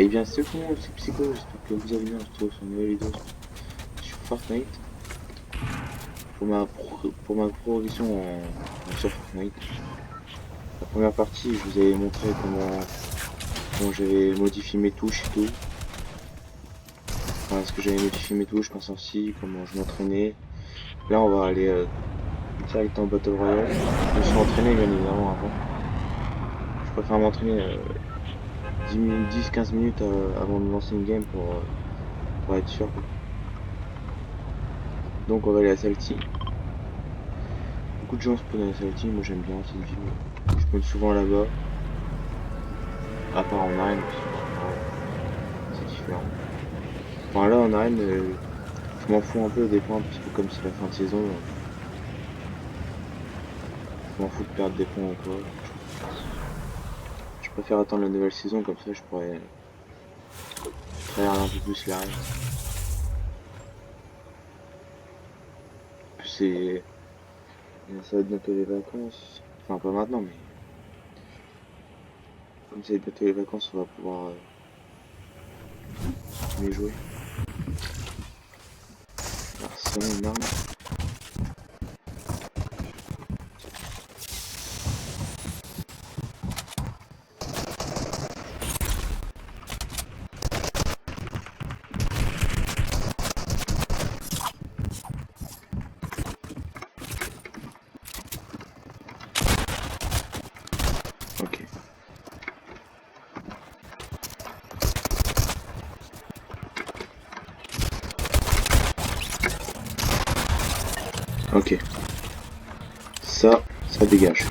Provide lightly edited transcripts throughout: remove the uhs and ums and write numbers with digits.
bien, c'est comment c'est Psycho, j'espère que vous allez bien, on se retrouve sur une nouvelle vidéo sur Fortnite. Pour ma progression sur Fortnite. La première partie, je vous avais montré comment j'avais modifié mes touches et tout. Enfin, ce que j'avais modifié mes touches, ma sortie, comment je m'entraînais. Là, on va aller direct en Battle Royale. Je me suis entraîné bien évidemment avant. Je préfère m'entraîner 10-15 minutes avant de lancer une game pour être sûr, quoi. Donc on va aller à Salty. Beaucoup de gens spawnent à Salty, moi j'aime bien cette ville. Je spawn souvent là-bas. À part en arène, parce que c'est différent. Enfin là en arène, je m'en fous un peu des points, parce que comme c'est la fin de saison, je m'en fous de perdre des points ou quoi. Je préfère attendre la nouvelle saison, comme ça je pourrais travailler un peu plus l'arène. C'est... Ça va être bientôt les vacances. Enfin pas maintenant, mais comme ça va être bientôt les vacances, on va pouvoir mieux jouer. Alors c'est vraiment une arme. Ok. Ok. Ça dégage.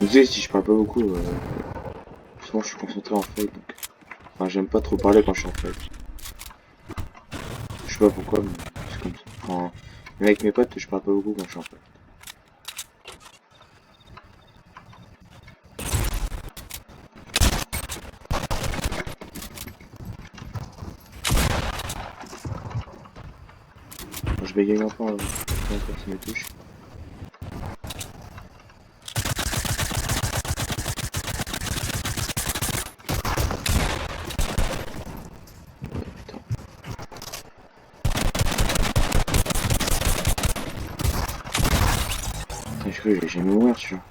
Désolé si je parle pas beaucoup, souvent je suis concentré en fait, donc... Enfin j'aime pas trop parler quand je suis en fait. Je sais pas pourquoi, mais c'est comme ça. Enfin, même avec mes potes, je parle pas beaucoup quand je suis en fait. Bon, je bégaye encore si mes touches. Putain. Putain, je crois que j'ai jamais mourir celui-là.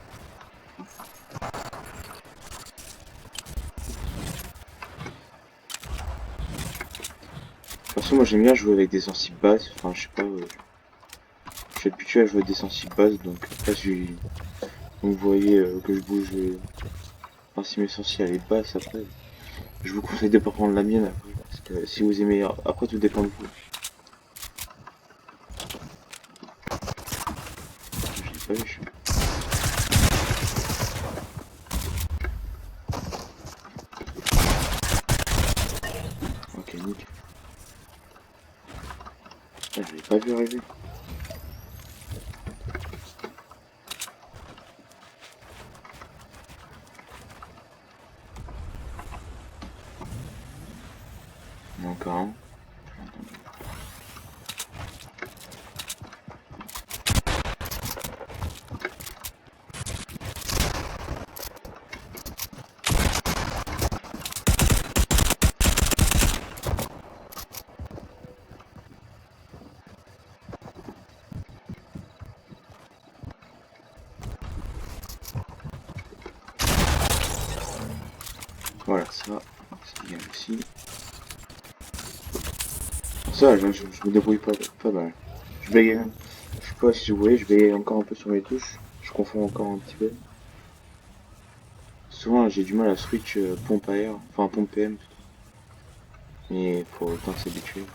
De toute façon, moi j'aime bien jouer avec des sensibles basses. Enfin, je sais pas, je suis habitué à jouer avec des sensibles basses, donc après si vous voyez que je bouge. Enfin, si mes sensibles elle est basse après, je vous conseille de pas prendre la mienne après. Parce que si vous aimez. Après, tout dépend de vous. Je l'ai pas vu. Ok, nickel. Ah, je l'ai pas vu arriver. Encore un. Voilà, ça dégage aussi. Ça, je me débrouille pas mal. Je bégaye, je sais pas si vous voyez, je bégaye encore un peu sur mes touches. Je confonds encore un petit peu. Souvent, j'ai du mal à switch pompe à air, enfin pompe PM. Mais faut autant s'habituer.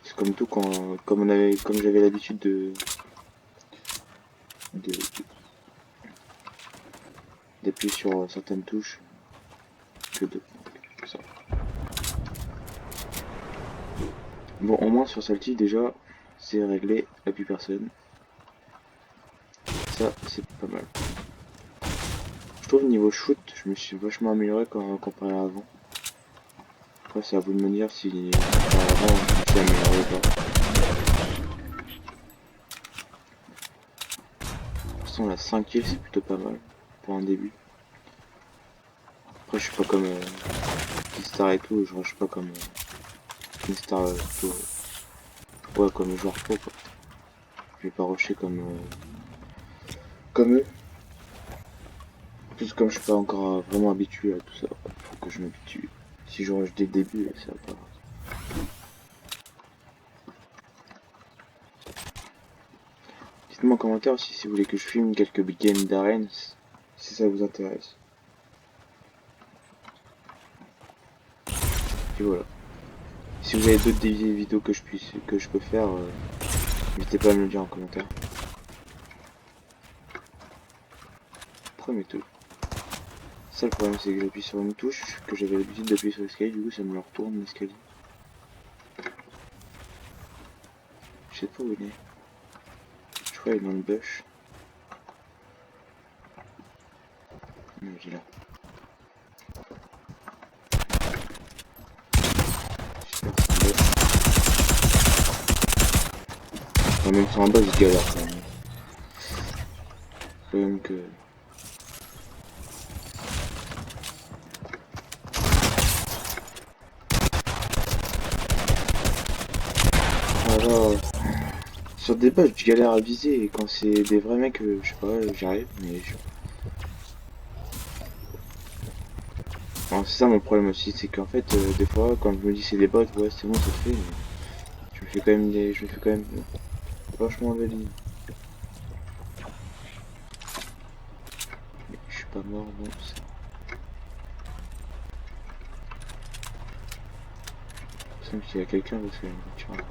C'est comme tout comme j'avais l'habitude de- d'appuyer sur certaines touches que de ça. Bon, au moins sur celle-ci déjà, c'est réglé, la plus personne. Ça, c'est pas mal. Je trouve niveau shoot, je me suis vachement amélioré comparé à avant. Après, c'est à vous de me dire si avant je me suis amélioré ou pas. De toute façon, la 5 kills, c'est plutôt pas mal pour un début. Après, je suis pas comme Star et tout, je rush pas comme Star plutôt. Ouais, comme joueur pro quoi. Je vais pas rusher comme eux. En plus, comme je suis pas encore vraiment habitué à tout ça, faut que je m'habitue. Si je rush dès le début, ça va pas. Dites-moi en commentaire aussi si vous voulez que je filme quelques games d'arène, si ça vous intéresse. Et voilà. Si vous avez d'autres vidéos que je peux faire, n'hésitez pas à me le dire en commentaire. Premier tour. Ça le problème c'est que j'appuie sur une touche, que j'avais l'habitude d'appuyer sur l'escalier, du coup ça me le retourne l'escalier. Je sais pas où il est. Je crois qu'il est dans le bush. Non, il est là. J'espère que c'est un bush. En même temps en bas il galère quand même. Quand même que... Voilà. Sur des bugs je galère à viser et quand c'est des vrais mecs, je sais pas, j'arrive mais je... Alors c'est ça mon problème aussi, c'est qu'en fait des fois quand je me dis c'est des bots, ouais c'est bon ça se fait, mais je me fais quand même je me fais quand même vachement de lignes. Mais je suis pas mort bon ça. Il me semble qu'il y a quelqu'un parce qu'il y a une voiture là.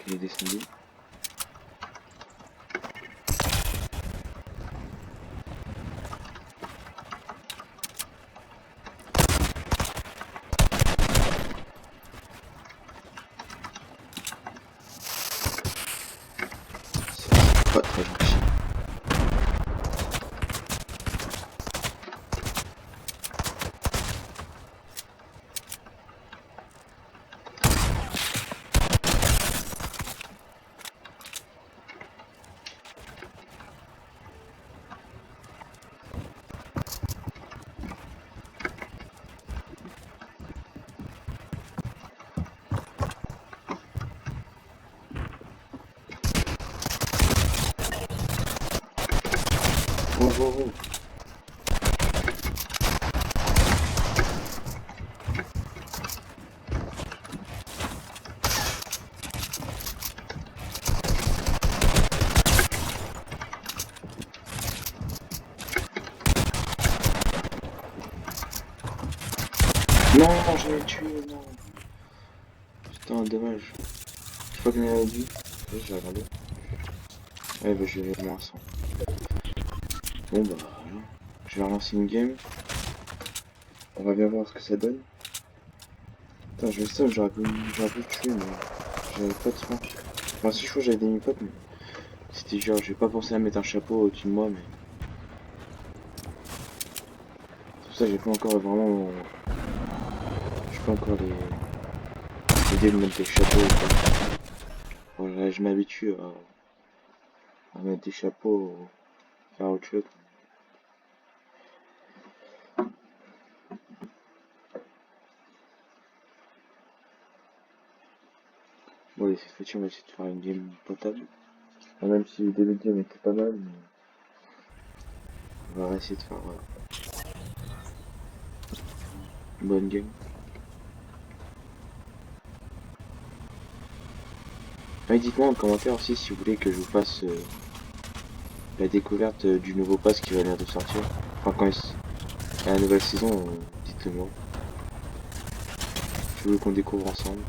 Il est descendu. C'est pas très gentil. Oh oh oh. Non, je l'ai tué, non. Putain, dommage. Je crois qu'il m'avait dit. Ouais, j'ai regardé. Ouais, bah je vais moins 100. Bon bah voilà. Je vais relancer une game. On va bien voir ce que ça donne. Putain, je vais ça, j'aurais pu le tuer, mais j'avais pas de soin. Enfin, si je crois que j'avais des mi-potes, mais c'était genre, j'ai pas pensé à mettre un chapeau au-dessus de moi, mais. C'est pour ça que j'ai pas encore vraiment. J'ai pas encore l'idée de mettre des chapeaux. Voilà, je m'habitue à mettre des chapeaux, faire autre chose. Bon, allez, cette fois-ci, on va essayer de faire une game potable. Enfin, même si le début de game était pas mal, mais on va essayer de faire une bonne game. Ouais, dites-moi en commentaire aussi si vous voulez que je vous fasse la découverte du nouveau pass qui va venir de sortir. Enfin, quand la nouvelle saison, dites-le moi. Je veux qu'on découvre ensemble.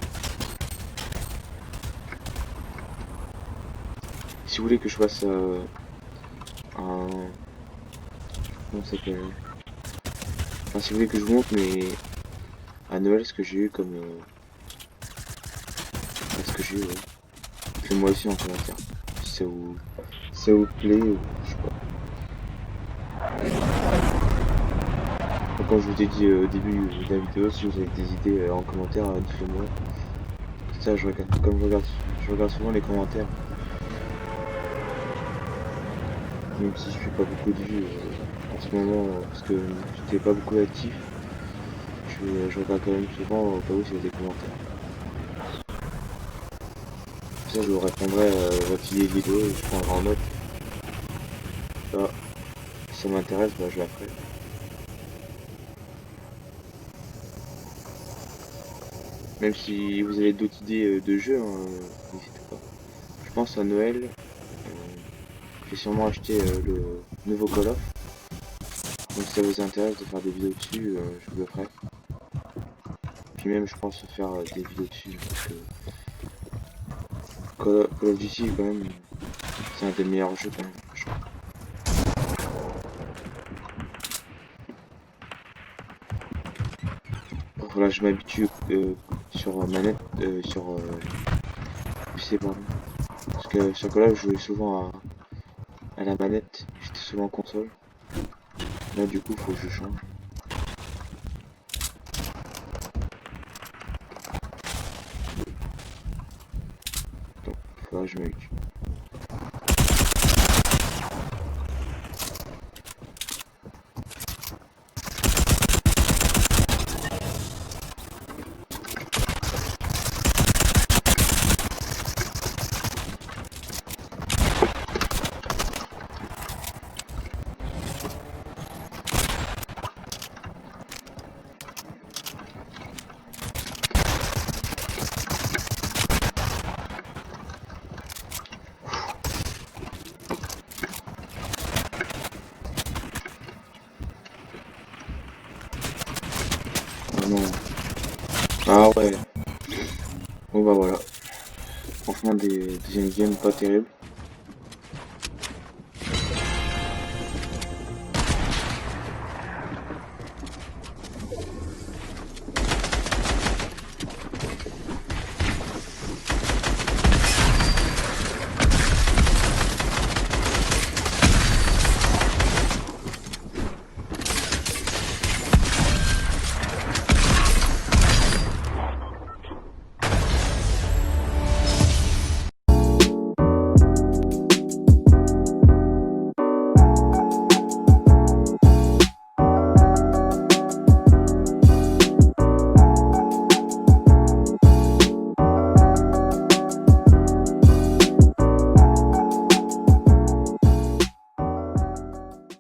Si vous voulez que je fasse un... Comment ça s'appelle? Enfin, si vous voulez que je vous montre à Noël ce que j'ai eu comme... ce que j'ai eu, ouais. Dites-le moi aussi en commentaire. Si ça vous plaît ou je sais pas. Donc, comme je vous ai dit au début de la vidéo, si vous avez des idées en commentaire, dites-le moi. Ça, je regarde, comme je regarde souvent les commentaires, même si je fais pas beaucoup de vues en ce moment, parce que j'étais pas beaucoup actif, je regarde quand même souvent au cas où il y a des commentaires. Ça, je vous répondrai à votre vidéo et je prendrai en note. Ah, si ça m'intéresse, bah, je la ferai. Même si vous avez d'autres idées de jeux, hein, n'hésitez pas. Je pense à Noël, je vais sûrement acheter le nouveau Call of. Donc si ça vous intéresse de faire des vidéos dessus, je vous le ferai. Puis même je pense faire des vidéos dessus parce que Call of Duty quand même c'est un des meilleurs jeux quand même, je trouve. Bon, voilà, je m'habitue sur manette, sur PC pardon. Parce que sur Call of je jouais souvent à la manette, j'étais souvent en console. Là du coup faut que je change. Donc faudra que je m'habitue. Ah non. Ah ouais. Bon bah voilà. Franchement des deuxième game pas terrible.